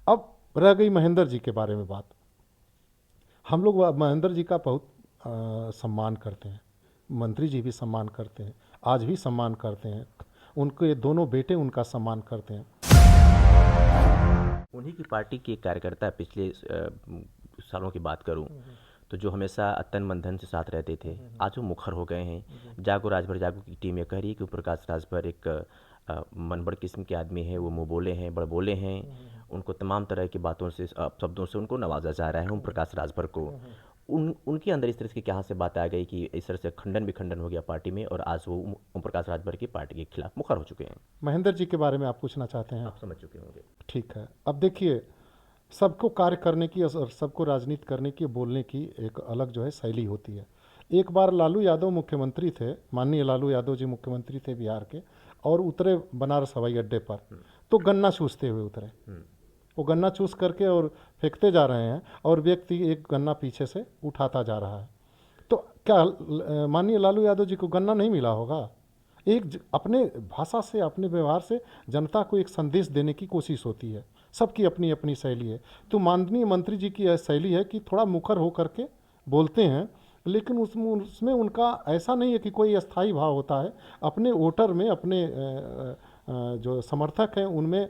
अब रह गई महेंद्र जी के बारे में बात। हम लोग महेंद्र जी का बहुत सम्मान करते हैं, मंत्री जी भी सम्मान करते हैं, आज भी सम्मान करते हैं, उनके दोनों बेटे उनका सम्मान करते हैं। उन्हीं की पार्टी के कार्यकर्ता पिछले सालों की बात करूं तो जो हमेशा तन मन धन से साथ रहते थे, आज वो मुखर हो गए हैं। जागो राजभर जागो की टीम ये कह रही है कि प्रकाश राजभर एक मनबड़ किस्म के आदमी है, वो मुँह बोले हैं, बड़बोले हैं। उनको तमाम तरह की बातों से, शब्दों से उनको नवाजा जा रहा है ओम प्रकाश राजभर को। उनके अंदर इस तरह की कहाँ से बात आ गई कि इस तरह से खंडन विखंडन हो गया पार्टी में, और आज वो ओम प्रकाश राजभर की पार्टी के खिलाफ मुखर हो चुके हैं। महेंद्र जी के बारे में आप पूछना चाहते हैं? आप समझ चुके होंगे। ठीक है। अब देखिए, सबको कार्य करने की और सबको राजनीति करने की, बोलने की एक अलग जो है शैली होती है। एक बार लालू यादव मुख्यमंत्री थे, माननीय लालू यादव जी मुख्यमंत्री थे बिहार के, और उतरे बनारस हवाई अड्डे पर, तो गन्ना चूसते हुए उतरे। वो गन्ना चूस करके और फेंकते जा रहे हैं, और व्यक्ति एक गन्ना पीछे से उठाता जा रहा है। तो क्या माननीय लालू यादव जी को गन्ना नहीं मिला होगा? अपने भाषा से, अपने व्यवहार से जनता को एक संदेश देने की कोशिश होती है। सबकी अपनी अपनी शैली है। तो माननीय मंत्री जी की यह शैली है कि थोड़ा मुखर होकर के बोलते हैं, लेकिन उसमें उनका ऐसा नहीं है कि कोई अस्थाई भाव होता है। अपने वोटर में, अपने जो समर्थक हैं उनमें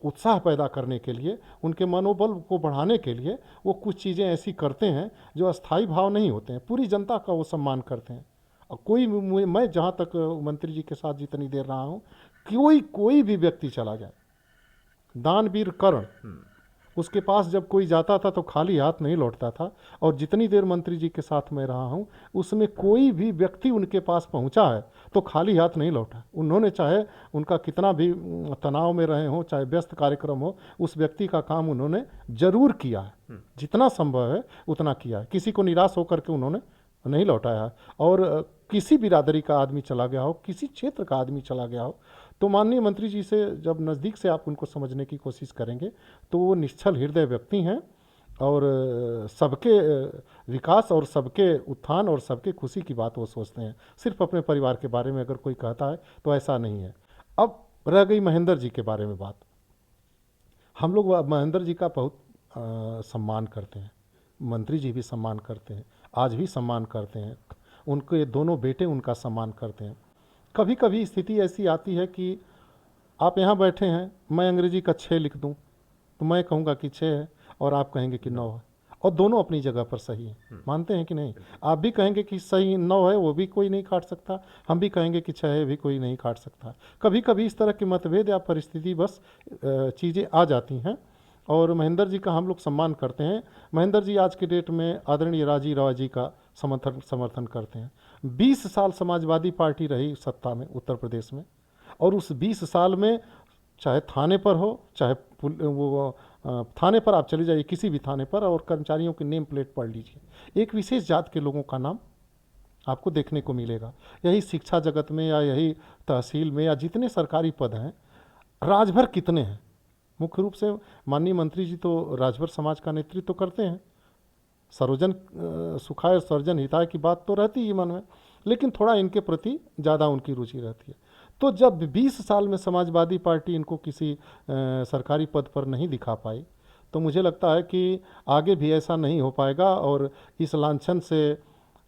उत्साह पैदा करने के लिए, उनके मनोबल को बढ़ाने के लिए वो कुछ चीज़ें ऐसी करते हैं जो अस्थाई भाव नहीं होते हैं। पूरी जनता का वो सम्मान करते हैं। और मैं जहाँ तक मंत्री जी के साथ जितनी देर रहा हूँ, कोई भी व्यक्ति चला जाए, दानवीर कर्ण, उसके पास जब कोई जाता था तो खाली हाथ नहीं लौटता था। और जितनी देर मंत्री जी के साथ मैं रहा हूँ, उसमें कोई भी व्यक्ति उनके पास पहुँचा है तो खाली हाथ नहीं लौटा। उन्होंने, चाहे उनका कितना भी तनाव में रहे हों, चाहे व्यस्त कार्यक्रम हो, उस व्यक्ति का काम उन्होंने जरूर किया है, जितना संभव है उतना किया है। किसी को निराश होकर के उन्होंने नहीं लौटाया। और किसी बिरादरी का आदमी चला गया हो, किसी क्षेत्र का आदमी चला गया हो, तो माननीय मंत्री जी से जब नज़दीक से आप उनको समझने की कोशिश करेंगे तो वो निश्चल हृदय व्यक्ति हैं, और सबके विकास और सबके उत्थान और सबके खुशी की बात वो सोचते हैं। सिर्फ अपने परिवार के बारे में अगर कोई कहता है तो ऐसा नहीं है। अब रह गई महेंद्र जी के बारे में बात। हम लोग महेंद्र जी का बहुत सम्मान करते हैं, मंत्री जी भी सम्मान करते हैं, आज भी सम्मान करते हैं, उनके दोनों बेटे उनका सम्मान करते हैं। कभी कभी स्थिति ऐसी आती है कि आप यहाँ बैठे हैं, मैं अंग्रेजी का 6 लिख दूँ तो मैं कहूँगा कि 6 है, और आप कहेंगे कि 9 है, और दोनों अपनी जगह पर सही हैं। मानते हैं कि नहीं? आप भी कहेंगे कि सही 9 है, वो भी कोई नहीं काट सकता, हम भी कहेंगे कि 6 है, भी कोई नहीं काट सकता। कभी कभी इस तरह के मतभेद या परिस्थिति बस चीज़ें आ जाती हैं, और महेंद्र जी का हम लोग सम्मान करते हैं। महेंद्र जी आज के डेट में आदरणीय राजीव राव जी का समर्थन करते हैं। 20 साल समाजवादी पार्टी रही सत्ता में उत्तर प्रदेश में, और उस 20 साल में चाहे थाने पर हो, चाहे थाने पर आप चले जाइए, किसी भी थाने पर, और कर्मचारियों की नेम प्लेट पढ़ लीजिए, एक विशेष जात के लोगों का नाम आपको देखने को मिलेगा। यही शिक्षा जगत में, या यही तहसील में, या जितने सरकारी पद हैं, राजभर कितने हैं। मुख्य रूप से माननीय मंत्री जी तो राजभर समाज का नेतृत्व तो करते हैं। सर्वजन सुखाय और सर्वजन हिताय की बात तो रहती ही मन में, लेकिन थोड़ा इनके प्रति ज़्यादा उनकी रुचि रहती है। तो जब 20 साल में समाजवादी पार्टी इनको किसी सरकारी पद पर नहीं दिखा पाई, तो मुझे लगता है कि आगे भी ऐसा नहीं हो पाएगा, और इस लांछन से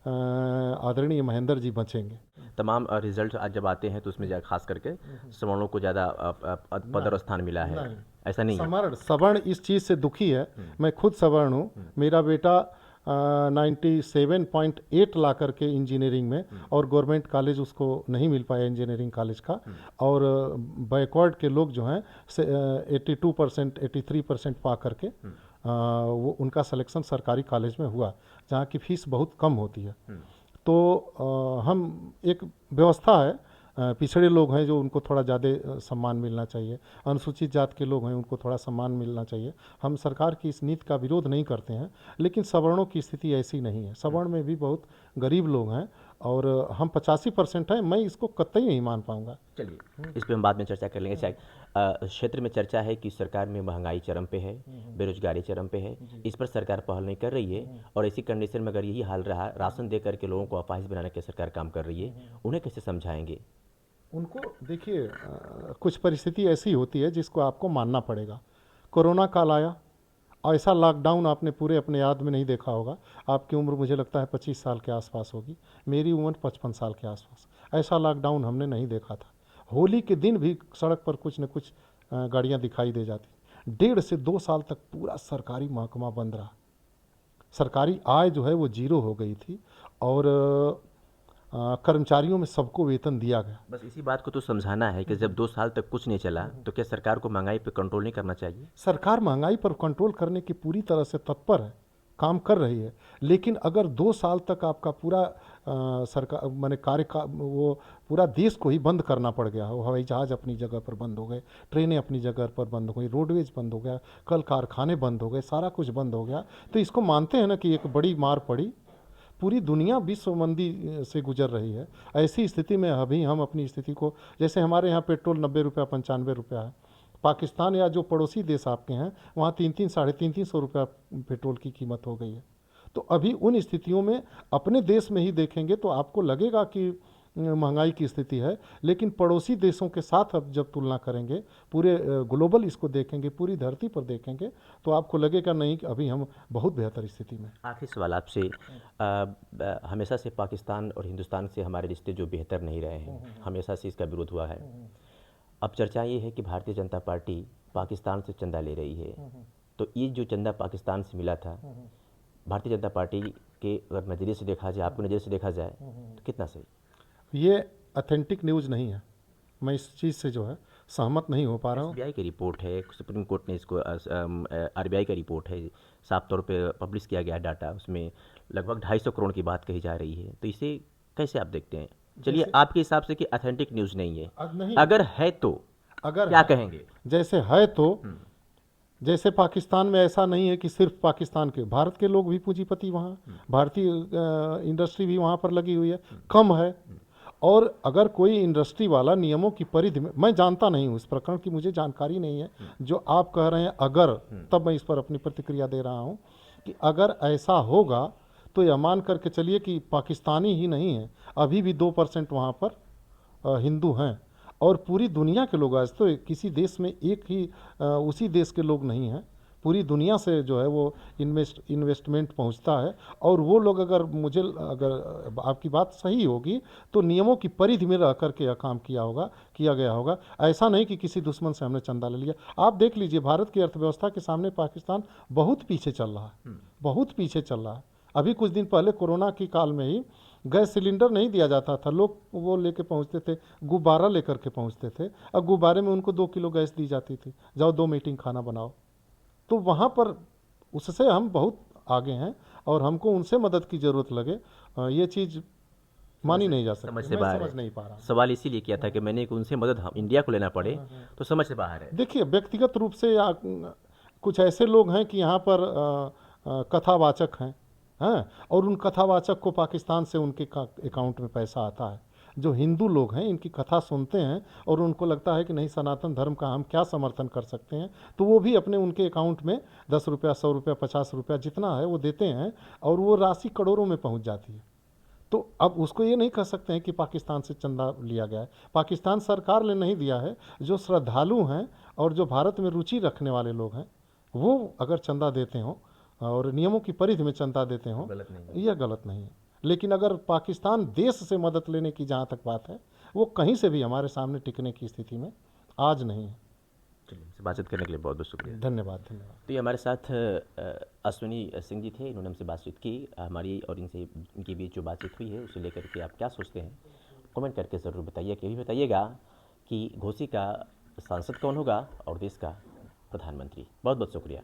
आदरणीय महेंद्र जी बचेंगे। तमाम रिजल्ट आज जब आते हैं तो उसमें खास करके सवर्णों को ज़्यादा पद और स्थान मिला है, नहीं, ऐसा नहीं है। सवर्ण इस चीज़ से दुखी है। मैं खुद सवर्ण हूँ। मेरा बेटा 97.8 ला करके इंजीनियरिंग में, और गवर्नमेंट कॉलेज उसको नहीं मिल पाया इंजीनियरिंग कॉलेज का, और बैकवर्ड के लोग जो हैं 82%, 83% पा करके वो उनका सिलेक्शन सरकारी कॉलेज में हुआ, जहाँ की फीस बहुत कम होती है। तो हम एक व्यवस्था है, पिछड़े लोग हैं जो उनको थोड़ा ज़्यादा सम्मान मिलना चाहिए, अनुसूचित जात के लोग हैं उनको थोड़ा सम्मान मिलना चाहिए। हम सरकार की इस नीति का विरोध नहीं करते हैं, लेकिन सवर्णों की स्थिति ऐसी नहीं है। सवर्ण में भी बहुत गरीब लोग हैं, और हम 85% हैं। मैं इसको कतई नहीं मान पाऊंगा। चलिए, इस पे हम बाद में चर्चा कर लेंगे। शायद क्षेत्र में चर्चा है कि सरकार में महंगाई चरम पे है, बेरोजगारी चरम पे है, इस पर सरकार पहल नहीं कर रही है, और ऐसी कंडीशन में अगर यही हाल रहा, राशन दे करके लोगों को अपाहिज बनाने की सरकार काम कर रही है, उन्हें कैसे समझाएंगे? उनको देखिए, कुछ परिस्थिति ऐसी होती है जिसको आपको मानना पड़ेगा। कोरोना काल आया, ऐसा लॉकडाउन आपने पूरे अपने याद में नहीं देखा होगा। आपकी उम्र मुझे लगता है 25 साल के आसपास होगी, मेरी उम्र 55 साल के आसपास। ऐसा लॉकडाउन हमने नहीं देखा था। होली के दिन भी सड़क पर कुछ न कुछ गाड़ियाँ दिखाई दे जाती। 1.5 से 2 साल तक पूरा सरकारी महकमा बंद रहा। सरकारी आय जो है वो जीरो हो गई थी और कर्मचारियों में सबको वेतन दिया गया। बस इसी बात को तो समझाना है कि जब 2 साल तक कुछ नहीं चला तो क्या सरकार को महंगाई पर कंट्रोल नहीं करना चाहिए? सरकार महंगाई पर कंट्रोल करने की पूरी तरह से तत्पर है, काम कर रही है। लेकिन अगर 2 साल तक आपका पूरा सरकार माने कार्य का वो पूरा देश को ही बंद करना पड़ गया हो, हवाई जहाज़ अपनी जगह पर बंद हो गए, ट्रेनें अपनी जगह पर बंद हो गई, रोडवेज बंद हो गया, कल कारखाने बंद हो गए, सारा कुछ बंद हो गया, तो इसको मानते हैं ना कि एक बड़ी मार पड़ी। पूरी दुनिया विश्व मंदी से गुजर रही है। ऐसी स्थिति में अभी हम अपनी स्थिति को, जैसे हमारे यहाँ पेट्रोल 90 रुपया 95 रुपया है, पाकिस्तान या जो पड़ोसी देश आपके हैं वहाँ 3-3 साढ़े 300 रुपया पेट्रोल की कीमत हो गई है। तो अभी उन स्थितियों में अपने देश में ही देखेंगे तो आपको लगेगा कि महंगाई की स्थिति है, लेकिन पड़ोसी देशों के साथ अब जब तुलना करेंगे, पूरे ग्लोबल इसको देखेंगे, पूरी धरती पर देखेंगे, तो आपको लगेगा नहीं कि अभी हम बहुत बेहतर स्थिति में। आखिरी सवाल आपसे, हमेशा से पाकिस्तान और हिंदुस्तान से हमारे रिश्ते जो बेहतर नहीं रहे हैं, हमेशा से इसका विरोध हुआ है। अब चर्चा ये है कि भारतीय जनता पार्टी पाकिस्तान से चंदा ले रही है, तो ये जो चंदा पाकिस्तान से मिला था, भारतीय जनता पार्टी के अगर नज़रिए से देखा जाए, आपके नज़रिए से देखा जाए तो कितना सही? ये ऑथेंटिक न्यूज़ नहीं है। मैं इस चीज़ से जो है सहमत नहीं हो पा रहा हूँ। एसबीआई की रिपोर्ट है, सुप्रीम कोर्ट ने इसको, आरबीआई का रिपोर्ट है, साफ तौर पे पब्लिश किया गया डाटा, उसमें लगभग 250 करोड़ की बात कही जा रही है। तो इसे कैसे आप देखते हैं? चलिए, आपके हिसाब से कि ऑथेंटिक न्यूज़ नहीं है, नहीं, अगर है तो अगर क्या कहेंगे? जैसे है तो, जैसे पाकिस्तान में ऐसा नहीं है कि सिर्फ पाकिस्तान के, भारत के लोग भी पूंजीपति वहाँ, भारतीय इंडस्ट्री भी वहाँ पर लगी हुई है, कम है। और अगर कोई इंडस्ट्री वाला नियमों की परिधि में, मैं जानता नहीं हूँ इस प्रकरण की, मुझे जानकारी नहीं है, जो आप कह रहे हैं अगर, तब मैं इस पर अपनी प्रतिक्रिया दे रहा हूँ कि अगर ऐसा होगा तो यह मान करके चलिए कि पाकिस्तानी ही नहीं है, अभी भी 2% वहाँ पर हिंदू हैं, और पूरी दुनिया के लोग, आज तो किसी देश में एक ही उसी देश के लोग नहीं हैं, पूरी दुनिया से जो है वो इन्वेस्टमेंट पहुंचता है। और वो लोग, अगर आपकी बात सही होगी तो नियमों की परिधि में रह करके यह काम किया गया होगा। ऐसा नहीं कि किसी दुश्मन से हमने चंदा ले लिया। आप देख लीजिए, भारत की अर्थव्यवस्था के सामने पाकिस्तान बहुत पीछे चल रहा है, बहुत पीछे चल रहा है। अभी कुछ दिन पहले कोरोना की काल में ही गैस सिलेंडर नहीं दिया जाता था, लोग वो लेके पहुंचते थे, गुब्बारा लेकर के पहुंचते थे, और गुब्बारे में उनको 2 किलो गैस दी जाती थी, जाओ 2 मीटिंग खाना बनाओ। तो वहाँ पर उससे हम बहुत आगे हैं, और हमको उनसे मदद की ज़रूरत लगे, ये चीज़ मानी नहीं जा सकती। समझ से मैं बाहर समझ है। नहीं पा रहा हूँ। सवाल इसीलिए किया था कि मैंने कि उनसे मदद हम इंडिया को लेना पड़े, तो समझ से बाहर है। देखिए, व्यक्तिगत रूप से या कुछ ऐसे लोग हैं कि यहाँ पर कथावाचक हैं, और उन कथावाचक को पाकिस्तान से उनके अकाउंट में पैसा आता है। जो हिंदू लोग हैं इनकी कथा सुनते हैं और उनको लगता है कि नहीं, सनातन धर्म का हम क्या समर्थन कर सकते हैं, तो वो भी अपने उनके अकाउंट में 10 रुपया, 100 रुपया, 50 रुपया, जितना है वो देते हैं, और वो राशि करोड़ों में पहुंच जाती है। तो अब उसको ये नहीं कह सकते हैं कि पाकिस्तान से चंदा लिया गया है। पाकिस्तान सरकार ने नहीं दिया है। जो श्रद्धालु हैं और जो भारत में रुचि रखने वाले लोग हैं, वो अगर चंदा देते हों और नियमों की परिधि में चंदा देते हों, गलत नहीं है। यह गलत नहीं है। लेकिन अगर पाकिस्तान देश से मदद लेने की जहाँ तक बात है, वो कहीं से भी हमारे सामने टिकने की स्थिति में आज नहीं है। चलिए, हमसे बातचीत करने के लिए बहुत बहुत शुक्रिया। धन्यवाद, धन्यवाद। तो ये हमारे साथ अश्विनी सिंह जी थे, इन्होंने हमसे बातचीत की। हमारी और इनके बीच जो बातचीत हुई है उसे लेकर के आप क्या सोचते हैं, कमेंट करके ज़रूर बताइए। ये भी बताइएगा कि घोसी का सांसद कौन होगा और देश का प्रधानमंत्री। बहुत बहुत शुक्रिया।